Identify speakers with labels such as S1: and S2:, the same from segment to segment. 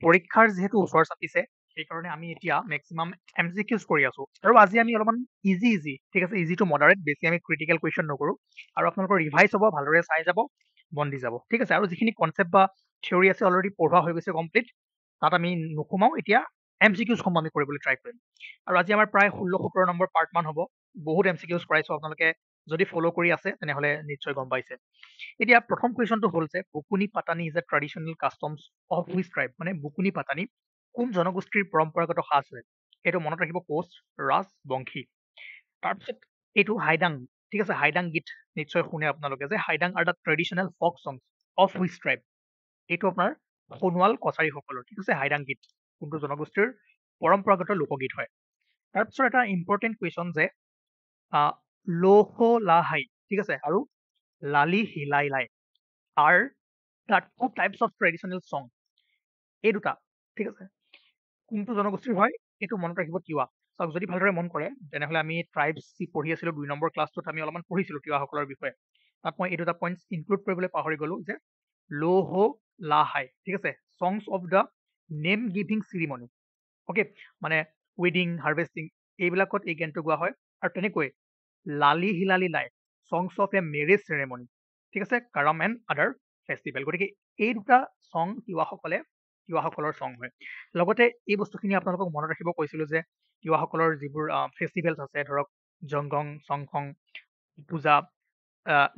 S1: পৰীক্ষাৰ যিহেতু ওচৰ চাপিছে সেইকাৰণে আমি এতিয়া মেক্সিমাম MCQs কৰি আছো আৰু আজি আমি অলপমান ইজি ঠিক আছে ইজি টু মডাৰেট বেছি আমি ক্ৰিটিকেল কুৱেশ্যন নকৰো আৰু আপোনালোকৰ ৰিভাইজ হ'ব ভালদৰে চাই যাব মন দি যাব ঠিক আছে আৰু যিখিনি কনচেপ্ট বা থিয়ৰি আছে অলৰেডি পঢ়োৱা হৈ গৈছে কমপ্লিট তাত আমি নোসোমাও এতিয়া MCQs সমূহ আমি কৰিবলৈ ট্ৰাই কৰিম আৰু আজি আমাৰ প্ৰায় 16-17 নম্বৰ পাৰ্ট মান হ'ব বহুত MCQs কৰাইছো আপোনালোকে যদি ফ'ল' কৰি আছে তেনেহ'লে নিশ্চয় গম পাইছে এতিয়া প্ৰথম কুৱেশ্যনটো হ'ল যে Bukuni Patani is a traditional customs of which tribe মানে বুকুনি পাতানি কোন জনগোষ্ঠীৰ পৰম্পৰাগত সাজ হয় এইটো মনত ৰাখিব কোচ ৰাজ বংশী তাৰপিছত এইটো হাইডাং ঠিক আছে হাইডাং গীত নিশ্চয় শুনে আপোনালোকে যে Haidang are the traditional folk songs of which tribe এইটো আপোনাৰ সোণোৱাল কছাৰীসকলৰ ঠিক আছে হাইডাং গীত কোনটো জনগোষ্ঠীৰ পৰম্পৰাগত লোকগীত হয় তাৰপিছত এটা ইম্পৰ্টেণ্ট কুৱেশ্যন যে লৌহ লাহাই ঠিক আছে আৰু লালি হিলাই লাই are the two types of traditional song এই দুটা ঠিক আছে কোনটো জনগোষ্ঠীৰ হয় এইটো মনত ৰাখিব তিৱা চাওক যদি ভালদৰে মন কৰে তেনেহ'লে আমি ট্ৰাইবছ যি পঢ়ি আছিলোঁ 2 নম্বৰ ক্লাছটোত আমি অলপমান পঢ়িছিলোঁ তিৱাসকলৰ বিষয়ে তাত মই এই দুটা পইণ্টছ ইনক্লুড কৰিবলৈ পাহৰি গ'লোঁ যে লৌহ লাহাই ঠিক আছে songs of the name giving ceremony okay মানে ৱেডিং হাৰ্ভেষ্টিং এইবিলাকত এই গানটো গোৱা হয় আৰু তেনেকৈ লালি হিলালি লাই songs of a marriage ceremony ঠিক আছে কাৰাম এণ্ড আদাৰ ফেষ্টিভেল গতিকে এই দুটা চং তিৱাসকলৰ চং হয় লগতে এই বস্তুখিনি আপোনালোকক মনত ৰাখিব কৈছিলোঁ যে তিৱাসকলৰ যিবোৰ ফেষ্টিভেলছ আছে ধৰক জংগং চংখং পূজা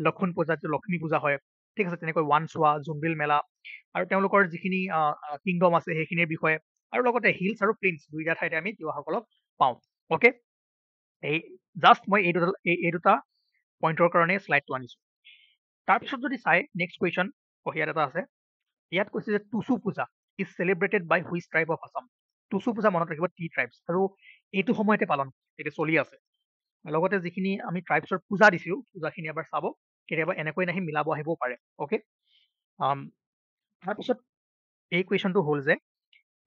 S1: লক্ষণ পূজা যিটো লক্ষ্মী পূজা হয় ঠিক আছে তেনেকৈ ওৱানচোৱা জোনবিল মেলা আৰু তেওঁলোকৰ যিখিনি কিংডম আছে সেইখিনিৰ বিষয়ে আৰু লগতে হিলছ আৰু প্লেইনছ দুইটা ঠাইতে আমি তিৱাসকলক পাওঁ অ'কে এই জাষ্ট মই এই দুটা পইণ্টৰ কাৰণে শ্লাইডটো আনিছোঁ তাৰপিছত যদি চাই নেক্সট কুৱেশ্যন ইয়াত এটা আছে ইয়াত কৈছে যে Tusu Puja is celebrated by which tribe of Assam Tusu Puja মনত ৰাখিব টি ট্ৰাইবছ আৰু এইটো সময়তে পালন এতিয়া চলি আছে লগতে যিখিনি আমি ট্ৰাইবছৰ পূজা দিছিলোঁ পূজাখিনি এবাৰ চাব কেতিয়াবা এনেকৈ নাহি মিলাব আহিবও পাৰে অ'কে তাৰপিছত এই কুৱেশ্যনটো হ'ল যে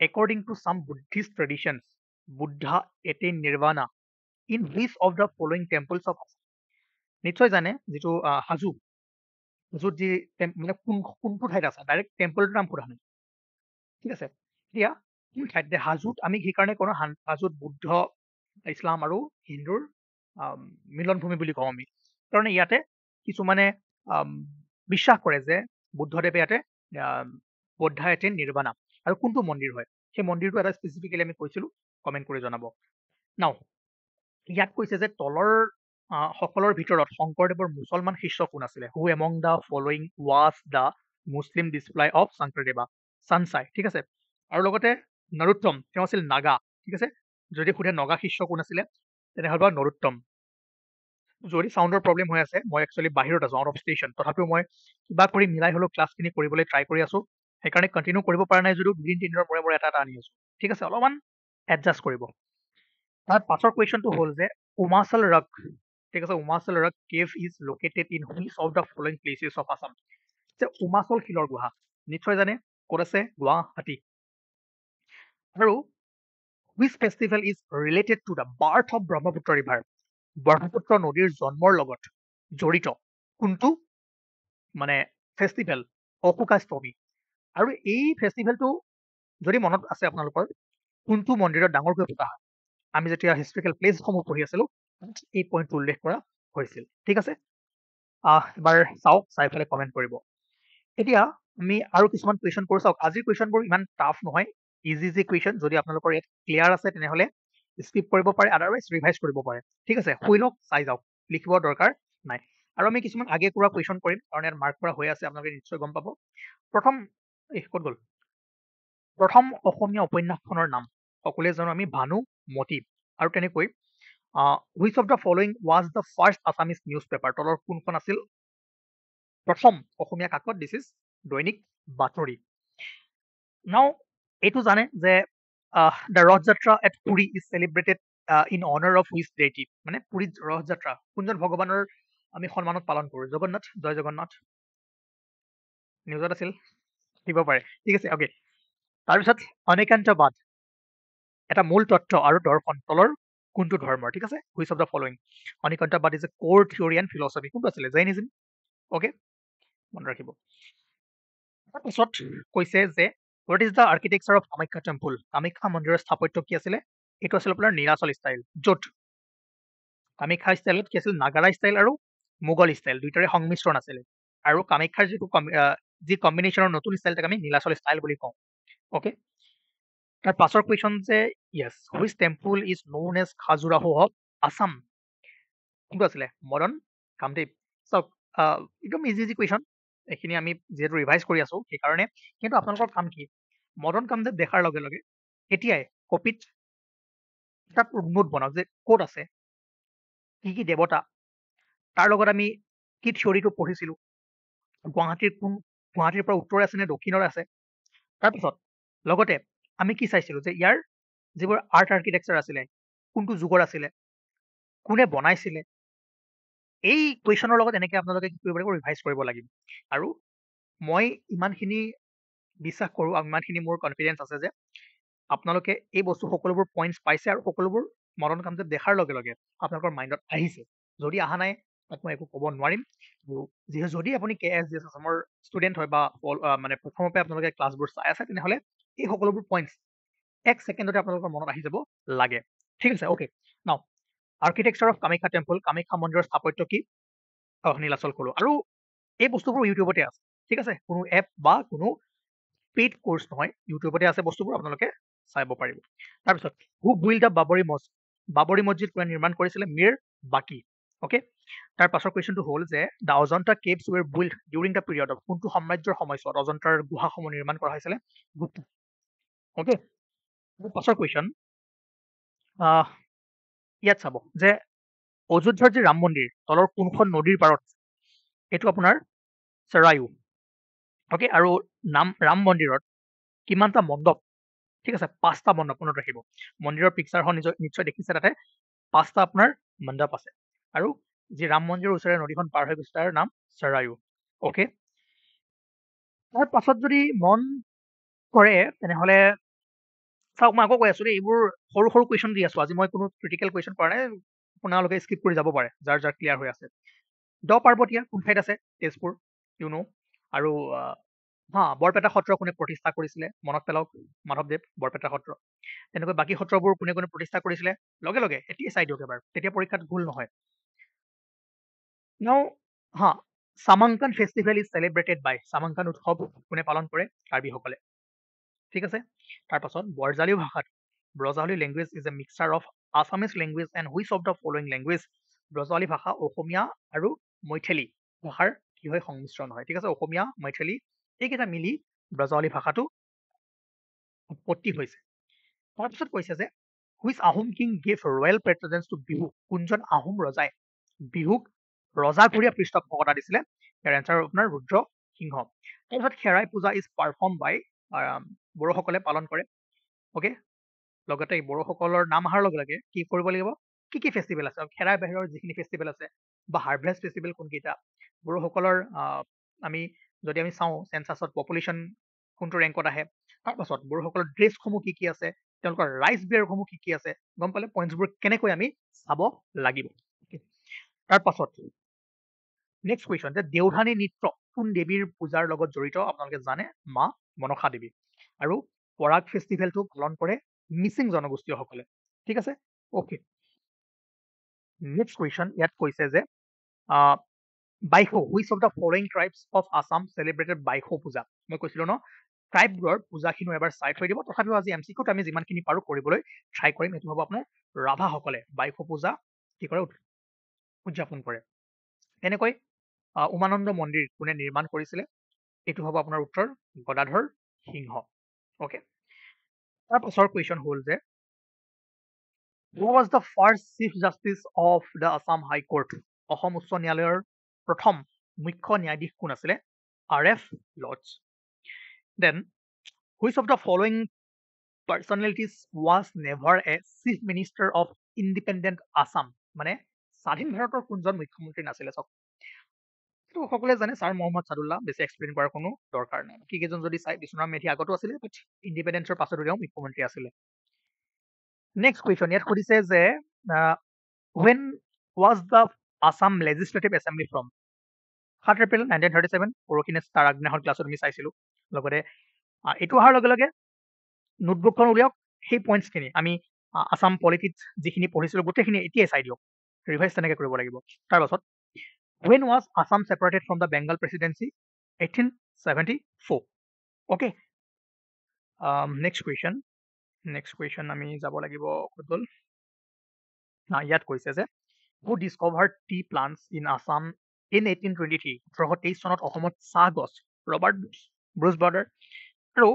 S1: according to some Buddhist traditions Buddha attain nirvana in which of the following temples of Assam নিশ্চয় জানে যিটো হাজো য'ত যি মানে কোনটো ঠাইত আছে ডাইৰেক্ট টেম্পলটোৰ নাম সোধা নাই ঠিক আছে এতিয়া কোন ঠাইত হাজোত আমি সেইকাৰণে কওঁ হাজোত বুদ্ধ ইছলাম আৰু হিন্দুৰ মিলনভূমি বুলি কওঁ আমি কাৰণ ইয়াতে কিছুমানে বিশ্বাস কৰে যে বুদ্ধদেৱে ইয়াতে বৌদ্ধা এটেইন নিৰ্বাণা আৰু কোনটো মন্দিৰ হয় সেই মন্দিৰটো এটা স্পেচিফিকেলি আমি কৈছিলোঁ কমেণ্ট কৰি জনাব নাও ইয়াত কৈছে যে তলৰ সকলৰ ভিতৰত শংকৰদেৱৰ মুছলমান শিষ্য কোন আছিলে who among the following was the Muslim disciple of Sankardeva Chandsai ঠিক আছে আৰু লগতে নৰোত্তম তেওঁ আছিল নাগা ঠিক আছে যদি সোধে নগা শিষ্য কোন আছিলে তেনেহ'লে নৰোত্তম যদি চাউণ্ডৰ প্ৰব্লেম হৈ আছে মই একচুৱেলি বাহিৰত আছোঁ আউট অফ ষ্টেচন তথাপিও মই কিবা কৰি মিলাই হ'লেও ক্লাছখিনি কৰিবলৈ ট্ৰাই কৰি আছোঁ সেইকাৰণে কণ্টিনিউ কৰিব পৰা নাই যদিও 2 দিনৰ মূৰে এটা আনি আছোঁ ঠিক আছে অলপমান এডজাষ্ট কৰিব তাৰ পাছৰ কুৱেশ্যনটো হ'ল যে উমাচল ৰক ঠিক আছে Umachal rock cave is located in which of the following places of Assam যে উমাচল শিলৰ গুহা নিশ্চয় জানে ক'ত আছে গুৱাহাটী আৰু which festival is related to the birth of Brahmaputra river Brahmaputra নদীৰ জন্মৰ লগত জড়িত কোনটো মানে ফেষ্টিভেল অশোকাষ্টমী আৰু এই ফেষ্টিভেলটো যদি মনত আছে আপোনালোকৰ কোনটো মন্দিৰত ডাঙৰকৈ পতা হয় আমি যেতিয়া হিষ্ট্ৰিকেল প্লেচসমূহ পঢ়ি আছিলোঁ এই পইণ্টটো উল্লেখ কৰা হৈছিল ঠিক আছে এবাৰ চাওক চাই পেলাই কমেণ্ট কৰিব এতিয়া আমি আৰু কিছুমান কুৱেশ্যন কৰোঁ চাওক আজিৰ কুৱেশ্যনবোৰ ইমান টাফ নহয় ইজি কুৱেশ্যন যদি আপোনালোকৰ ইয়াত ক্লিয়াৰ আছে তেনেহ'লে স্কিপ কৰিব পাৰে আদাৰৱাইজ ৰিভাইজ কৰিব পাৰে ঠিক আছে শুই লওক চাই যাওক লিখিব দৰকাৰ নাই আৰু আমি কিছুমান আগে কৰা কুৱেশ্যন কৰিম কাৰণ ইয়াত মাৰ্ক কৰা হৈ আছে আপোনালোকে নিশ্চয় গম পাব প্ৰথম ক'ত গ'ল প্ৰথম অসমীয়া উপন্যাসখনৰ নাম সকলোৱে জানো আমি ভানুমতী আৰু তেনেকৈ which of the following was the first Assamese news paper তলৰ কোনখন আছিল প্ৰথম অসমীয়া কাকত দিছ ইজ দৈনিক বাতৰি নাও এইটো জানে যে দ্য ৰথ যাত্ৰা at Puri is celebrated in অনাৰ অফ হুইচ ডেইটি মানে পুৰীত ৰথ যাত্ৰা কোনজন ভগৱানৰ আমি সন্মানত পালন কৰোঁ জগন্নাথ জয় জগন্নাথ নিউজত আছিল দিব পাৰে ঠিক আছে অ'কে তাৰপিছত অনিকান্তবাদ এটা মূল তত্ত্ব আৰু দৰ্শন তলৰ কোনটো ধৰ্মৰ ঠিক আছে which of the following Anekantavada is a core theory and philosophy কোনটো আছিলে জৈনিজিম অ'কে মনত ৰাখিব তাৰপিছত কৈছে যে what is the architecture of Kamakhya temple? Kamakhya মন্দিৰৰ স্থাপত্য কি আছিলে? এইটো আছিল আপোনাৰ নীলাচল ষ্টাইল, য'ত কামাখ্যা ষ্টাইলত কি আছিল নাগাৰা ষ্টাইল আৰু মোগল ষ্টাইল দুইটাৰে সংমিশ্ৰণ আছিলে। আৰু কামাখ্যাৰ যি কম্বিনেশ্যনৰ নতুন ষ্টাইল তাক আমি নীলাচল ষ্টাইল বুলি কওঁ। অ'কে, তাৰ পাছৰ কুৱেশ্যন যে yes, which temple is known as Khajuraho of Assam? কোনটো আছিলে? মদন কামদেৱ। চাওক একদম ইজি ইজি কুৱেশ্যন, এইখিনি আমি যিহেতু ৰিভাইজ কৰি আছো সেইকাৰণে। কিন্তু আপোনালোকৰ কাম কি, মদন কামদেৱ দেখাৰ লগে লগে এতিয়াই কপিত এটা নোট বনাওক যে ক'ত আছে, কি কি দেৱতা, তাৰ লগত আমি কি থিয়ৰিটো পঢ়িছিলো, গুৱাহাটীৰ পৰা উত্তৰে আছে নে দক্ষিণৰে আছে। তাৰপিছত লগতে আমি কি চাইছিলো যে ইয়াৰ যিবোৰ আৰ্ট আৰ্কিটেকচাৰ আছিলে কোনটো যুগৰ আছিলে, কোনে বনাইছিলে। এই কুৱেশ্যনৰ লগত এনেকে আপোনালোকে কি কৰিব লাগিব, ৰিভাইজ কৰিব লাগিব। আৰু মই ইমানখিনি বিশ্বাস কৰোঁ আৰু ইমানখিনি মোৰ কনফিডেঞ্চ আছে যে আপোনালোকে এই বস্তু সকলোবোৰ পইণ্টছ পাইছে আৰু সকলোবোৰ মদন কামদেৱ দেখাৰ লগে লগে আপোনালোকৰ মাইণ্ডত আহিছে। যদি অহা নাই তাত মই একো ক'ব নোৱাৰিম। যদি আপুনি KSGS আছামৰ ষ্টুডেণ্ট হয় বা মানে প্ৰথমৰ পৰা আপোনালোকে ক্লাছবোৰ চাই আছে, তেনেহ'লে এই সকলোবোৰ পইণ্টছ এক ছেকেণ্ডতে আপোনালোকৰ মনত আহি যাব লাগে। ঠিক আছে, অ'কে। নাও architecture of Kamakhya temple, Kamakhya মন্দিৰৰ স্থাপত্য কি? নীলাচল ক'লো। আৰু এই বস্তুবোৰ ইউটিউবতে আছে, ঠিক আছে, কোনো এপ বা কোনো পেইড কোৰ্চ নহয়, ইউটিউবতে আছে বস্তুবোৰ, আপোনালোকে চাব পাৰিব। তাৰপিছত হু বিল্ড দ্য বাবৰি মছজিদ? বাবৰি মছজিদ কোনে নিৰ্মাণ কৰিছিলে? মীৰ বাকি। অ'কে, তাৰ পাছৰ কুৱেশ্যনটো হ'ল যে the Ajanta caves were build during the period of, কোনটো সাম্ৰাজ্যৰ সময়ছোৱাত অজন্তাৰ গুহাসমূহ নিৰ্মাণ কৰা হৈছিলে? গুপ্ত। অ'কে, পাছৰ কুৱেশ্যন ইয়াত চাব যে অযোধ্যাৰ যি ৰাম মন্দিৰ তলৰ কোনখন নদীৰ পাৰত? এইটো আপোনাৰ চৰায়ু। অ'কে, আৰু ৰাম মন্দিৰত কিমানটা মণ্ডপ? ঠিক আছে, 5টা মণ্ডপ মনত ৰাখিব। মন্দিৰৰ পিকচাৰখন নিশ্চয় দেখিছে, তাতে 5টা আপোনাৰ মণ্ডপ আছে। আৰু যি ৰাম মন্দিৰৰ ওচৰেৰে নদীখন পাৰ হৈ গৈছে তাৰ নাম চৰায়ু। অ'কে, তাৰ পাছত যদি মন কৰে তেনেহ'লে চাওক, মই আকৌ কৈ আছো দেই, এইবোৰ সৰু সৰু কুৱেশ্যন দি আছো আজি, মই কোনো ক্ৰিটিকেল কুৱেশ্যন কৰা নাই, আপোনালোকে স্কিপ কৰি যাব পাৰে যাৰ যাৰ ক্লিয়াৰ হৈ আছে। দ পাৰ্বতীয়া কোন ঠাইত আছে? তেজপুৰ, আৰু বৰপেটা সত্ৰ কোনে প্ৰতিষ্ঠা কৰিছিলে? মনত পেলাওক, মাধৱদেৱ, বৰপেটা সত্ৰ। তেনেকৈ বাকী সত্ৰবোৰ কোনে কোনে প্ৰতিষ্ঠা কৰিছিলে? লগে লগে এতিয়াই চাই দিয়ক এবাৰ, তেতিয়া পৰীক্ষাত ভুল নহয়। নাও চামাংকান ফেষ্টিভেল ইজ চেলিব্ৰেটেড বাই, চামাংকান উৎসৱ কোনে পালন কৰে? কাৰ্বিসকলে। ঠিক আছে, তাৰপাছত বৰজালী ভাষাত, Brajavali language is a mixture of Assamese language and which of the following language? Brajavali ভাষা অসমীয়া আৰু মৈথিলী ভাষাৰ কি হয়? সংমিশ্ৰণ হয়। ঠিক আছে, অসমীয়া মৈথিলী এইকেইটা মিলি ব্ৰজাৱলী ভাষাটো উৎপত্তি হৈছে। তাৰপিছত কৈছে যে which Ahom king give royal precedence to Bihu? কোনজন আহোম ৰজাই বিহুক ৰজাঘৰীয়া পৃষ্ঠপোষকতা দিছিলে? ইয়াৰ এনচাৰ আপোনাৰ ৰুদ্ৰ সিংহ। তাৰপিছত খেৰাই পূজা ইজ পাৰফৰ্ম বাই, বড়োসকলে পালন কৰে। অ'কে, লগতে বড়োসকলৰ নাম অহাৰ লগে লগে কি কৰিব লাগিব, কি কি ফেষ্টিভেল আছে, খেৰাই বাহিৰৰ যিখিনি ফেষ্টিভেল আছে বা হাৰ্ভেষ্ট ফেষ্টিভেল কোনকেইটা, বড়োসকলৰ আমি যদি আমি চাওঁ চেঞ্চাছত পপুলেশ্যন কোনটো ৰেংকত আহে, তাৰপাছত বড়োসকলৰ ড্ৰেছসমূহ কি কি আছে, তেওঁলোকৰ ৰাইচ বিয়াৰসমূহ কি কি আছে, গম পালে পইণ্টছবোৰ কেনেকৈ আমি চাব লাগিব। তাৰপাছত নেক্সট কুৱেশ্যন যে দেওধানী নৃত্য কোন দেৱীৰ পূজাৰ লগত জড়িত? আপোনালোকে জানে, মা মনসা দেৱী। আৰু পৰাগ ফেষ্টিভেলটো পালন কৰে মিচিং জনগোষ্ঠীয়সকলে। ঠিক আছে, অ'কে। নেক্সট কুৱেশ্যন ইয়াত কৈছে যে Baisho, which of the following tribes of Assam celebrated Baisho puja? মই কৈছিলো ন, ট্ৰাইববোৰৰ পূজাখিনি এবাৰ চাই থৈ দিব, তথাপিও আজি MCQত আমি যিমানখিনি পাৰো কৰিবলৈ ট্ৰাই কৰিম। এইটো হ'ব আপোনাৰ ৰাভাসকলে বাইশো পূজা কি কৰে? উদযাপন কৰে। তেনেকৈ উমানন্দ মন্দিৰ কোনে নিৰ্মাণ কৰিছিলে? এইটো হ'ব আপোনাৰ উত্তৰ গদাধৰ সিংহ। অ'কে, তাৰ পাছৰ কুৱেশ্যন হ'ল যে who was the first chief justice of the Assam high court? Assam উচ্চ ন্যায়ালয়ৰ প্ৰথম মুখ্য ন্যায়াধীশ কোন আছিলে? RF Lords. Then which of the following personalities was never a chief minister of independent Assam? মানে স্বাধীন ভাৰতৰ কোনজন মুখ্যমন্ত্ৰী নাছিলে? চাওক, সকলোৱে জানে ছাৰ মহম্মদ ছাদুল্লাহ, বেছি এক্সপ্লেইন কৰাৰ কোনো দৰকাৰ নাই। কি কেইজন যদি চাই, বিশ্বনাথ মেধি আগতো আছিলে, বাট ইণ্ডিপেণ্ডেন্সৰ পাছতো তেওঁ মুখ্যমন্ত্ৰী আছিলে। নেক্সট কুৱেশ্যন ইয়াত সুধিছে যে when was the Assam legislative assembly from? 7 April 1937, পৰহিনে তাৰ আগদিনাখন ক্লাছত আমি চাইছিলো। লগতে এইটো অহাৰ লগে লগে নোটবুকখন উলিয়াওক, সেই পইণ্টছখিনি আমি আছাম পলিটিত যিখিনি পঢ়িছিলোঁ গোটেইখিনি এতিয়াই চাই দিয়ক, ৰিভাইজ তেনেকৈ কৰিব লাগিব। তাৰপাছত when was Assam separated from the Bengal presidency? 1874. Okay. Next question আমি যাব লাগিব ক'ত গ'ল? ইয়াত কৈছে যে who discovered tea plants in Assam in 1823? 1823 চনত অসমত চাহ গছ ৰবাৰ্ট ব্ৰুচ বাৰ্ডাৰ। আৰু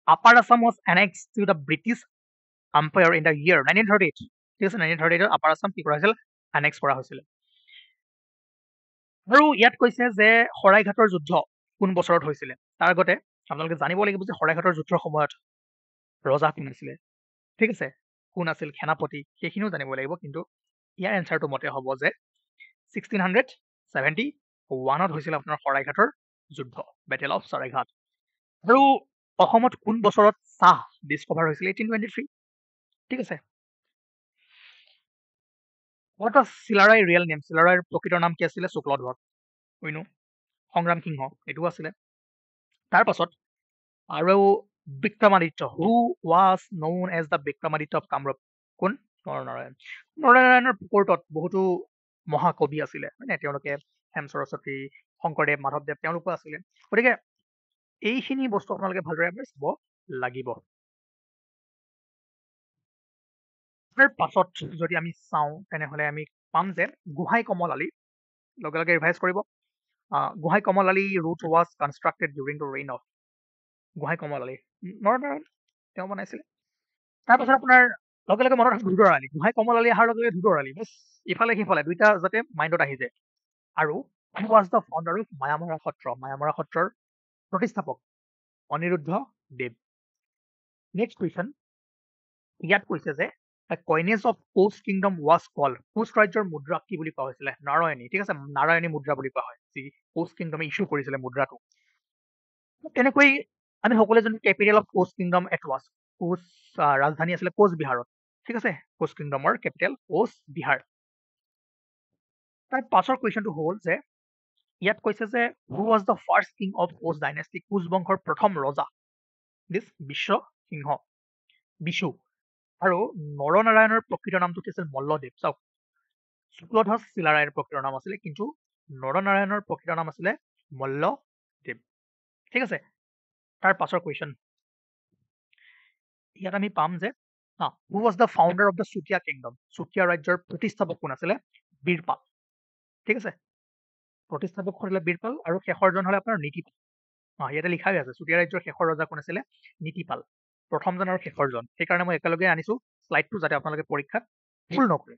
S1: upper Assam was annexed to the British Empire in the year 1938. ঠিক আছে, 1938 আপাৰ আছাম কি কৰা হৈছিল? annex কৰা হৈছিল। আৰু ইয়াত কৈছে যে শৰাইঘাটৰ যুদ্ধ কোন বছৰত হৈছিলে? তাৰ আগতে আপোনালোকে জানিব লাগিব যে শৰাইঘাটৰ যুদ্ধৰ সময়ত ৰজা কোন আছিলে, ঠিক আছে, কোন আছিল সেনাপতি, সেইখিনিও জানিব লাগিব। কিন্তু ইয়াৰ এনচাৰটো মতে হ'ব যে 1671 হৈছিল আপোনাৰ শৰাইঘাটৰ যুদ্ধ, বেটেল অফ শৰাইঘাট। আৰু অসমত কোন বছৰত চাহ ডিস্কভাৰ হৈছিল? 1823, ঠিক আছে। What was চিলাৰাইৰ ৰিয়েল নেম? চিলাৰাইৰ প্ৰকৃত নাম কি আছিলে? শুক্লধ্বজ, উইনো সংগ্ৰাম সিংহ এইটো আছিলে। তাৰ পাছত আৰু Vikramaditya, who was known as the Vikramaditya of Kamrup, কোন? নৰনাৰায়ণ। নৰনাৰায়ণৰ কোৰ্টত বহুতো মহাকবি আছিলে, হয় নাই? তেওঁলোকে হেম সৰস্বতী, শংকৰদেৱ, মাধৱদেৱ তেওঁলোকো আছিলে। গতিকে এইখিনি বস্তু আপোনালোকে ভালদৰে চাব লাগিব। তাৰ পাছত যদি আমি চাওঁ তেনেহ'লে আমি পাম যে গোহাঁই কমল আলি, লগে লগে ৰিভাইজ কৰিব। Gohain Kamal Ali route was constructed during the reign of Gohain Kamal Ali, Naranarayan তেওঁ বনাইছিলে। তাৰপাছত আপোনাৰ লগে লগে মনত ধুদৰ আলি, গোহাঁই কমল আলি অহাৰ লগে লগে ধুদৰ আলি, বছ ইফালে সিফালে দুইটা যাতে মাইণ্ডত আহি যায়। আৰু who was the founder of Mayamara Satra? Mayamara সত্ৰৰ প্ৰতিষ্ঠাপক অনিৰুদ্ধ দেৱ। নেক্সট কুৱেশ্যন, ইয়াত কৈছে যে coinage of Koch kingdom was call, Koch ৰাজ্যৰ মুদ্ৰাক কি বুলি কোৱা হৈছিলে? নাৰায়ণী, ঠিক আছে, নাৰায়ণী মুদ্ৰা বুলি কোৱা হয়, যি কোচ কিংডমে ইছ্যু কৰিছিলে মুদ্ৰাটো। তেনেকৈ আমি সকলোৱে জানো capital of Koch kingdom at was, Koch ৰাজধানী আছিলে কোচবিহাৰত, ঠিক আছে, কোচ কিংডমৰ কেপিটেল কোচবিহাৰ। তাৰ পাছৰ কুৱেশ্যনটো হ'ল যে ইয়াত কৈছে যে who was the first king of Koch dynasty? Koch বংশৰ প্ৰথম ৰজা, দিছ বিশ্ব সিংহ, বিশু। আৰু নৰনাৰায়ণৰ প্ৰকৃত নামটো কি আছিল? মল্লদেৱ। চাওক, শুক্লধ্বজ চিলাৰায়ৰ প্ৰকৃত নাম আছিলে, কিন্তু নৰনাৰায়ণৰ প্ৰকৃত নাম আছিলে মল্লদেৱ, ঠিক আছে। তাৰ পাছৰ কুৱেশ্যন, ইয়াত আমি পাম যে who was the founder of the Chutia kingdom? Chutia ৰাজ্যৰ প্ৰতিষ্ঠাপক কোন আছিলে? বীৰপাল, ঠিক আছে, প্ৰতিষ্ঠাপক হ'লে বীৰপাল, আৰু শেষৰজন হ'লে আপোনাৰ নীতিপাল। ইয়াতে লিখাই আছে চুতীয়া ৰাজ্যৰ শেষৰ ৰজা কোন আছিলে? নীতিপাল, প্ৰথমজন আৰু শেষৰজন। সেইকাৰণে মই একেলগে আনিছো শ্লাইডটো যাতে আপোনালোকে পৰীক্ষাত ভুল নকৰে।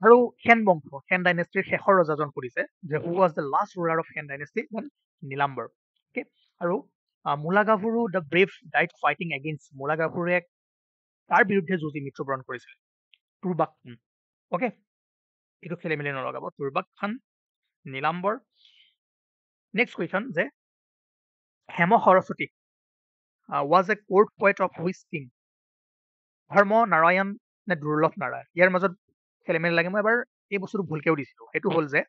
S1: আৰু সেন বংশ, সেন ডাইনেষ্টিৰ শেষৰ ৰজাজন সুধিছে যে who was the last ruler of Sen dynasty? Nilambar. Okay. আৰু Mulagabharu the brave died fighting against, মূলাগাভৰুৱে তাৰ বিৰুদ্ধে যুঁজি মৃত্যুবৰণ কৰিছিলে? তুৰ্বাক খান। অ'কে, এইটো খেলি মেলি নলগাব, তুৰ্বাক খান, নীলাম্বৰ। নেক্সট কুৱেশ্যন যে Hem Saraswati was a court poet of which king? ধৰ্ম নাৰায়ণ নে দুৰ্লভ নাৰায়ণ? ইয়াৰ মাজত খেলি মেলি লাগে, মই এবাৰ এই বস্তুটো ভুলকেও দিছিলো। সেইটো হ'ল যে